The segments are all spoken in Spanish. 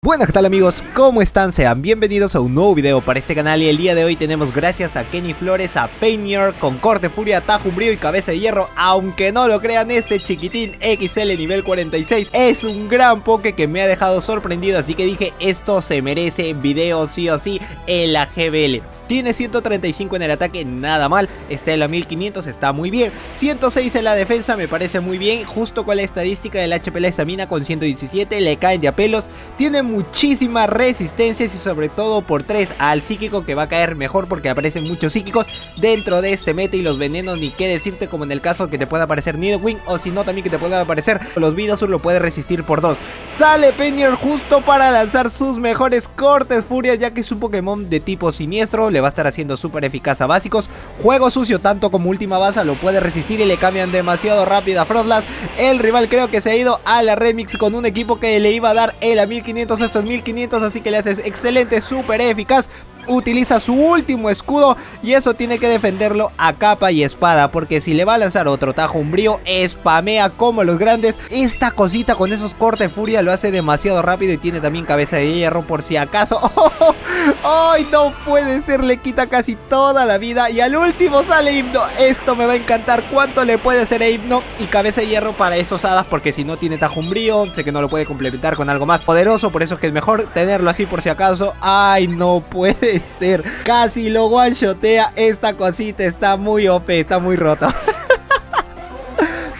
Buenas, ¿qué tal amigos? ¿Cómo están? Sean bienvenidos a un nuevo video para este canal y el día de hoy tenemos gracias a Kenny Flores a Painier con corte, furia, tajo, umbrío y cabeza de hierro. Aunque no lo crean, este chiquitín XL nivel 46 es un gran poke que me ha dejado sorprendido, así que dije esto se merece video sí o sí en la GBL. Tiene 135 en el ataque, nada mal. Está en la 1500, está muy bien. 106 en la defensa, me parece muy bien. Justo con la estadística del HP la estamina con 117, le caen de a pelos. Tiene muchísimas resistencias y sobre todo por 3 al psíquico, que va a caer mejor porque aparecen muchos psíquicos dentro de este meta. Y los venenos, ni qué decirte, como en el caso que te pueda aparecer Nidoqueen, o si no también que te pueda aparecer los Vidosur, lo puede resistir por 2. Sale Painier justo para lanzar sus mejores cortes furia, ya que es un Pokémon de tipo siniestro. Le va a estar haciendo súper eficaz a básicos. Juego sucio tanto como última baza lo puede resistir y le cambian demasiado rápido a Froslass. El rival creo que se ha ido a la remix con un equipo que le iba a dar él a 1500, esto es 1500, así que le haces excelente, súper eficaz. Utiliza su último escudo y eso tiene que defenderlo a capa y espada, porque si le va a lanzar otro tajo umbrío, spamea como los grandes. Esta cosita con esos cortes furia lo hace demasiado rápido y tiene también cabeza de hierro por si acaso. ¡Ay, no puede ser! Le quita casi toda la vida y al último sale Hipno. Esto me va a encantar. ¿Cuánto le puede hacer a Hipno? Y cabeza de hierro para esos hadas, porque si no tiene tajo umbrío, sé que no lo puede complementar con algo más poderoso, por eso es que es mejor tenerlo así por si acaso. ¡Ay, no puede ser! Casi lo one-shotea. Esta cosita está muy OP, está muy roto.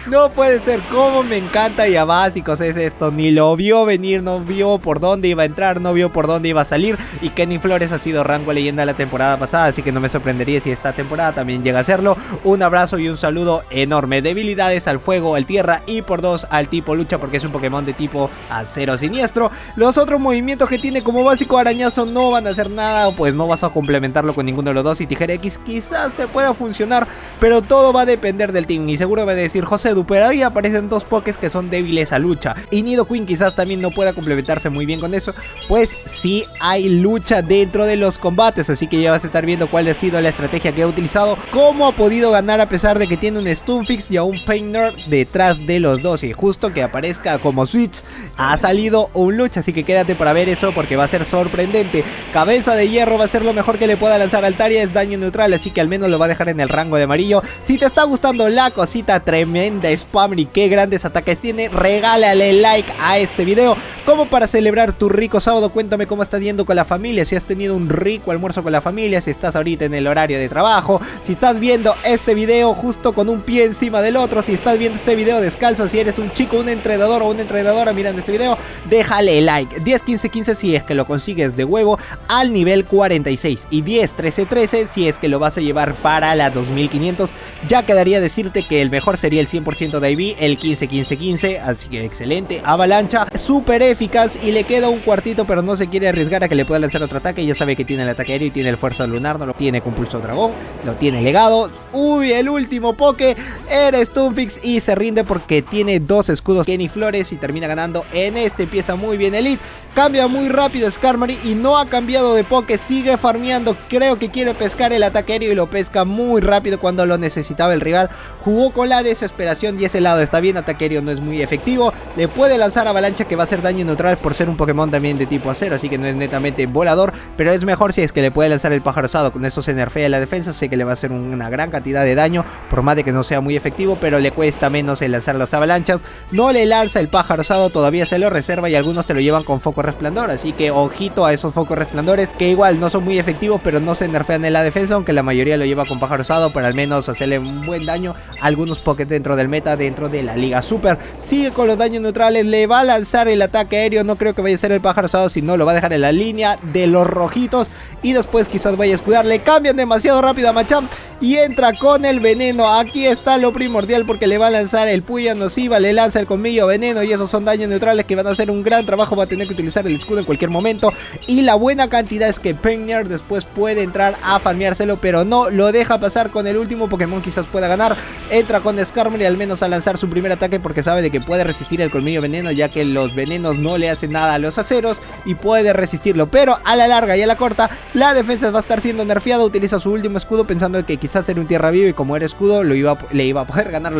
No puede ser, como me encanta y a básicos es esto. Ni lo vio venir, no vio por dónde iba a entrar, no vio por dónde iba a salir. Y Kenny Flores ha sido rango leyenda la temporada pasada, así que no me sorprendería si esta temporada también llega a serlo. Un abrazo y un saludo enorme. Debilidades al fuego, al tierra y por 2 al tipo lucha, porque es un Pokémon de tipo acero siniestro. Los otros movimientos que tiene como básico arañazo no van a hacer nada, pues no vas a complementarlo con ninguno de los dos. Y tijera X quizás te pueda funcionar, pero todo va a depender del team. Y seguro va a decir José, pero ahí aparecen dos pokés que son débiles a lucha y Nidoqueen quizás también no pueda complementarse muy bien con eso. Pues sí hay lucha dentro de los combates, así que ya vas a estar viendo cuál ha sido la estrategia que ha utilizado, cómo ha podido ganar a pesar de que tiene un Stunfix y a un Painier detrás de los dos. Y justo que aparezca como Switch ha salido un lucha, así que quédate para ver eso porque va a ser sorprendente. Cabeza de hierro va a ser lo mejor que le pueda lanzar a Altaria, es daño neutral, así que al menos lo va a dejar en el rango de amarillo. Si te está gustando la cosita, tremenda spam y qué grandes ataques tiene, regálale like a este video como para celebrar tu rico sábado. Cuéntame cómo estás yendo con la familia, si has tenido un rico almuerzo con la familia, si estás ahorita en el horario de trabajo, si estás viendo este video justo con un pie encima del otro, si estás viendo este video descalzo, si eres un chico, un entrenador o una entrenadora mirando este video, déjale like. 10, 15, 15 si es que lo consigues de huevo al nivel 46 y 10, 13, 13 si es que lo vas a llevar para la 2500. Ya quedaría decirte que el mejor sería el 100% de IV, el 15, 15, 15, así que excelente. Avalancha, súper eficaz y le queda un cuartito, pero no se quiere arriesgar a que le pueda lanzar otro ataque. Ya sabe que tiene el ataque aéreo y tiene el fuerza lunar, no lo tiene compulso dragón, lo tiene legado. Uy, el último poke era Stunfix y se rinde porque tiene dos escudos Kenny Flores y termina ganando en este. Empieza muy bien Elite, cambia muy rápido Skarmory y no ha cambiado de poke, sigue farmeando. Creo que quiere pescar el ataque aéreo y lo pesca muy rápido cuando lo necesitaba el rival. Jugó con la desesperación y ese lado está bien. Ataque aéreo no es muy efectivo, le puede lanzar avalancha que va a hacer daño neutral por ser un Pokémon también de tipo acero, así que no es netamente volador, pero es mejor si es que le puede lanzar el pájaro osado. Con eso se nerfea la defensa, sé que le va a hacer una gran cantidad de daño, por más de que no sea muy efectivo, pero le cuesta menos el lanzar las avalanchas. No le lanza el pájaro osado, todavía se lo reserva y algunos te lo llevan con foco resplandor, así que ojito a esos focos resplandores que igual no son muy efectivos, pero no se nerfean en la defensa, aunque la mayoría lo lleva con pájaro osado para al menos hacerle un buen daño a algunos pokés dentro del meta, dentro de la liga super. Sigue con los daños neutrales, le va a lanzar el ataque aéreo, no creo que vaya a ser el pájaro osado, si no lo va a dejar en la línea de los rojitos y después quizás vaya a escudar. Le cambian demasiado rápido a Machamp y entra con el veneno. Aquí está lo primordial porque le va a lanzar el puya nociva, le lanza el colmillo veneno y esos son daños neutrales que van a hacer un gran trabajo. Va a tener que utilizar el escudo en cualquier momento y la buena cantidad es que Painier después puede entrar a farmeárselo, pero no lo deja pasar con el último Pokémon, quizás pueda ganar. Entra con Skarmory, al menos menos a lanzar su primer ataque porque sabe de que puede resistir el colmillo veneno, ya que los venenos no le hacen nada a los aceros y puede resistirlo. Pero a la larga y a la corta, la defensa va a estar siendo nerfeada. Utiliza su último escudo pensando que quizás era un tierra viva y como era escudo le iba a poder ganar,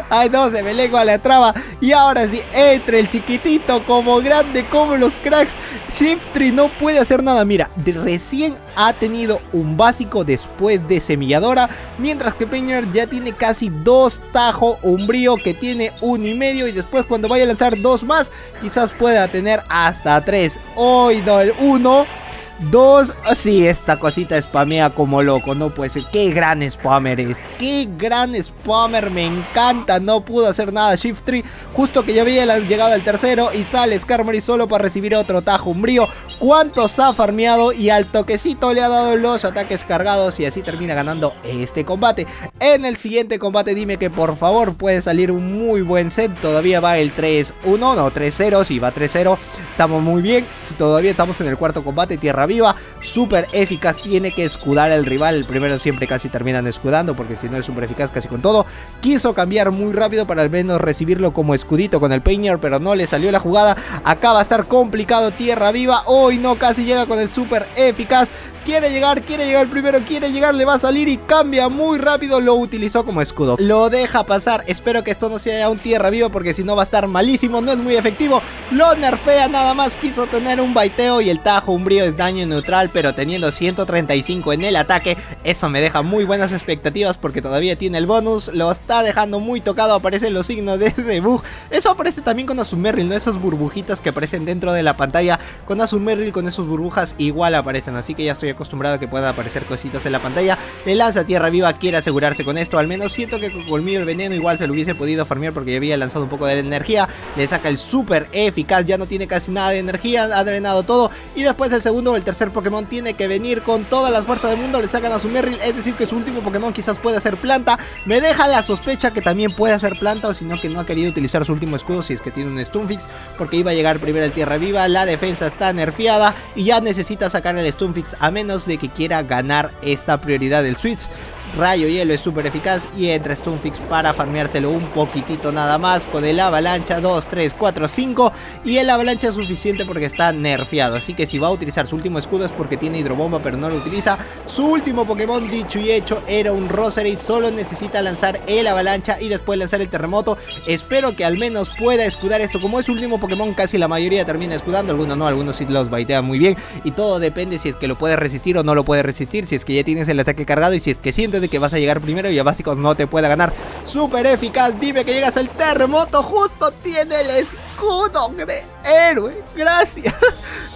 Ay no, se me lengua la traba. Y ahora sí, entre el chiquitito como grande, como los cracks. Shiftry no puede hacer nada. Mira, recién ha tenido un básico después de semilladora, mientras que Peñar ya tiene casi 2 tajo umbrío, que tiene 1,5, y después cuando vaya a lanzar 2 más, quizás pueda tener hasta 3. Hoy no, el 1, 2, sí, esta cosita spamea como loco, no puede ser. Qué gran spammer es, qué gran spammer, me encanta. No pudo hacer nada Shiftry, justo que ya había llegado al tercero y sale Skarmory solo para recibir otro tajo umbrío. Cuántos ha farmeado y al toquecito le ha dado los ataques cargados y así termina ganando este combate. En el siguiente combate dime que por favor puede salir un muy buen set. Todavía va el 3-1, no, 3-0, sí, va 3-0. Estamos muy bien, todavía estamos en el cuarto combate. Tierra viva, súper eficaz, tiene que escudar al rival. El primero siempre casi terminan escudando porque si no es súper eficaz casi con todo. Quiso cambiar muy rápido para al menos recibirlo como escudito con el Painter, pero no le salió la jugada. Acá va a estar complicado Tierra viva. Hoy no, casi llega con el súper eficaz. Quiere llegar primero, quiere llegar, le va a salir y cambia muy rápido. Lo utilizó como escudo, lo deja pasar. Espero que esto no sea un tierra viva porque si no va a estar malísimo, no es muy efectivo. Lo nerfea, nada más quiso tener un baiteo y el tajo umbrío es daño neutral, pero teniendo 135 en el ataque, eso me deja muy buenas expectativas porque todavía tiene el bonus. Lo está dejando muy tocado, aparecen los signos de debug. Eso aparece también con Azumarill, ¿no? Esas burbujitas que aparecen dentro de la pantalla. Con Azumarill, con esas burbujas igual aparecen, así que ya estoy acostumbrado a que puedan aparecer cositas en la pantalla. Le lanza tierra viva, quiere asegurarse con esto. Al menos siento que con colmillo el veneno igual se lo hubiese podido farmear porque ya había lanzado un poco de energía. Le saca el súper eficaz, ya no tiene casi nada de energía, ha drenado todo. Y después el segundo o el tercer Pokémon tiene que venir con todas las fuerzas del mundo. Le sacan a su Merrill, es decir que su último Pokémon quizás pueda ser planta. Me deja la sospecha que también puede ser planta, o si no que no ha querido utilizar su último escudo si es que tiene un Stunfix, porque iba a llegar primero el tierra viva. La defensa está nerfeada y ya necesita sacar el Stunfix a menos de que quiera ganar esta prioridad del Switch. Rayo hielo es súper eficaz y entra Stunfix para farmeárselo un poquitito nada más con el avalancha. 2, 3, 4, 5 y el avalancha es suficiente porque está nerfeado, así que si va a utilizar su último escudo es porque tiene hidrobomba pero no lo utiliza. Su último Pokémon dicho y hecho era un Roserade, solo necesita lanzar el avalancha y después lanzar el terremoto. Espero que al menos pueda escudar esto. Como es su último Pokémon casi la mayoría termina escudando, algunos no, algunos sí los baitean muy bien y todo depende si es que lo puede resistir o no lo puede resistir, si es que ya tienes el ataque cargado y si es que sientes de que vas a llegar primero y a básicos no te pueda ganar. Súper eficaz, dime que llegas al terremoto, justo tiene el escudo de héroe, gracias.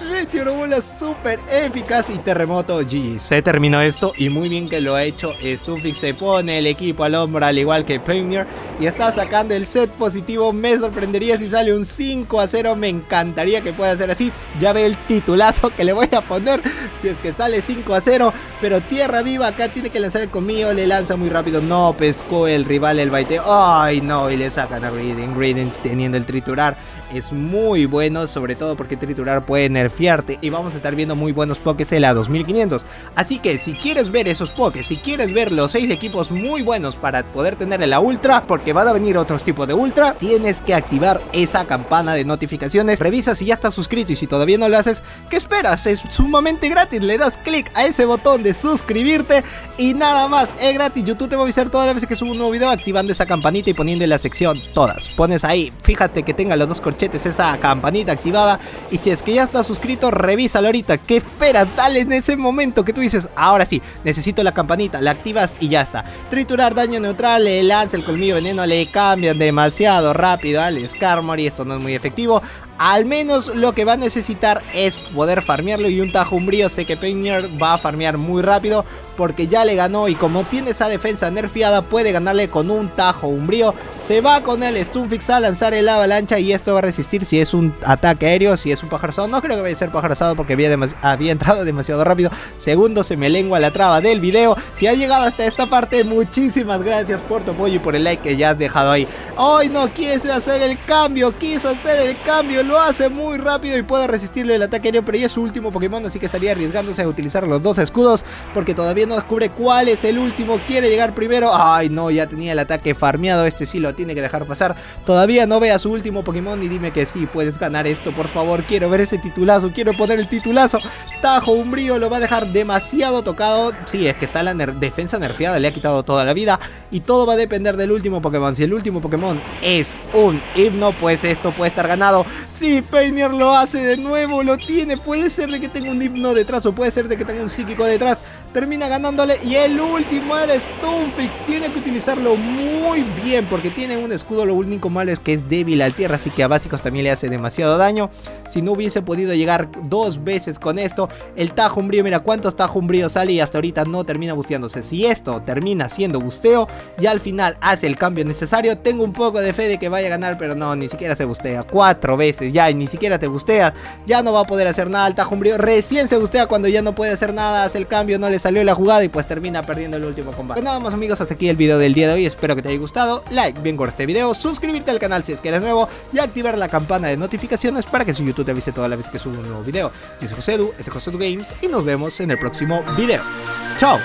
Meteoro bola súper eficaz y terremoto, GG. Se terminó esto y muy bien que lo ha hecho Stunfix. Se pone el equipo al hombro al igual que Premier y está sacando el set positivo. Me sorprendería si sale un 5-0, me encantaría que pueda ser así. Ya ve el titulazo que le voy a poner si es que sale 5-0, pero tierra viva acá tiene que lanzar el colmillo, le lanza muy rápido, no pescó el rival el baiteo, ay no, y le sacan a Greedent teniendo el triturar. Es muy bueno, sobre todo porque triturar puede nerfearte y vamos a estar viendo muy buenos pokés en la 2500. Así que si quieres ver esos pokés, si quieres ver los 6 equipos muy buenos para poder tener la ultra, porque van a venir otros tipos de ultra, tienes que activar esa campana de notificaciones. Revisa si ya estás suscrito y si todavía no lo haces, ¿qué esperas? Es sumamente gratis, le das clic a ese botón de suscribirte y nada más, es gratis. YouTube te va a avisar todas las veces que subo un nuevo video activando esa campanita y poniendo en la sección todas. Pones ahí, fíjate que tenga los dos corchetes, esa campanita activada y si es que ya estás suscrito, revísalo ahorita. ¿Qué esperas? Dale en ese momento que tú dices, ahora sí, necesito la campanita, la activas y ya está. Triturar, daño neutral, le lanza el colmillo veneno, le cambian demasiado rápido al Skarmory, esto no es muy efectivo. Al menos lo que va a necesitar es poder farmearlo y un tajo umbrío. Sé que Painter va a farmear muy rápido porque ya le ganó y como tiene esa defensa nerfeada puede ganarle con un tajo umbrío. Se va con el Stunfix a lanzar el avalancha y esto va a resistir si es un ataque aéreo, si es un pájaro asado. No creo que vaya a ser pájaro asado porque había entrado demasiado rápido. Segundo, se me lengua la traba del video. Si has llegado hasta esta parte, muchísimas gracias por tu apoyo y por el like que ya has dejado ahí. Hoy no quise hacer el cambio, quiso hacer el cambio, lo hace muy rápido y puede resistirle el ataque aéreo, pero ya es su último Pokémon, así que estaría arriesgándose a utilizar los dos escudos porque todavía no descubre cuál es el último. Quiere llegar primero. Ay no, ya tenía el ataque farmeado, este sí lo tiene que dejar pasar. Todavía no ve a su último Pokémon y dime que sí, puedes ganar esto, por favor. Quiero ver ese titulazo, quiero poner el titulazo. Tajo Umbrío lo va a dejar demasiado tocado. Sí, es que está la defensa nerfeada, le ha quitado toda la vida y todo va a depender del último Pokémon. Si el último Pokémon es un himno, pues esto puede estar ganado. Sí, Painier lo hace de nuevo, lo tiene. Puede ser de que tenga un himno detrás o puede ser de que tenga un psíquico detrás. Termina ganándole y el último era Stunfisk. Tiene que utilizarlo muy bien porque tiene un escudo. Lo único malo es que es débil al tierra, así que a básicos también le hace demasiado daño. Si no hubiese podido llegar 2 veces con esto, el Tajo Umbrío, mira cuántos Tajo Umbrío sale y hasta ahorita no termina busteándose. Si esto termina siendo busteo y al final hace el cambio necesario, tengo un poco de fe de que vaya a ganar, pero no, ni siquiera se bustea. 4 veces ya y ni siquiera te bustea. Ya no va a poder hacer nada el Tajo Umbrío. Recién se bustea cuando ya no puede hacer nada, hace el cambio, no le salió la jugada y pues termina perdiendo el último combate. Pues nada más amigos, hasta aquí el video del día de hoy. Espero que te haya gustado. Like bien por este video, suscribirte al canal si es que eres nuevo y activar la campana de notificaciones para que su YouTube te avise toda la vez que subo un nuevo video. Yo soy Josedu, este es Josedu Games y nos vemos en el próximo video. Chao.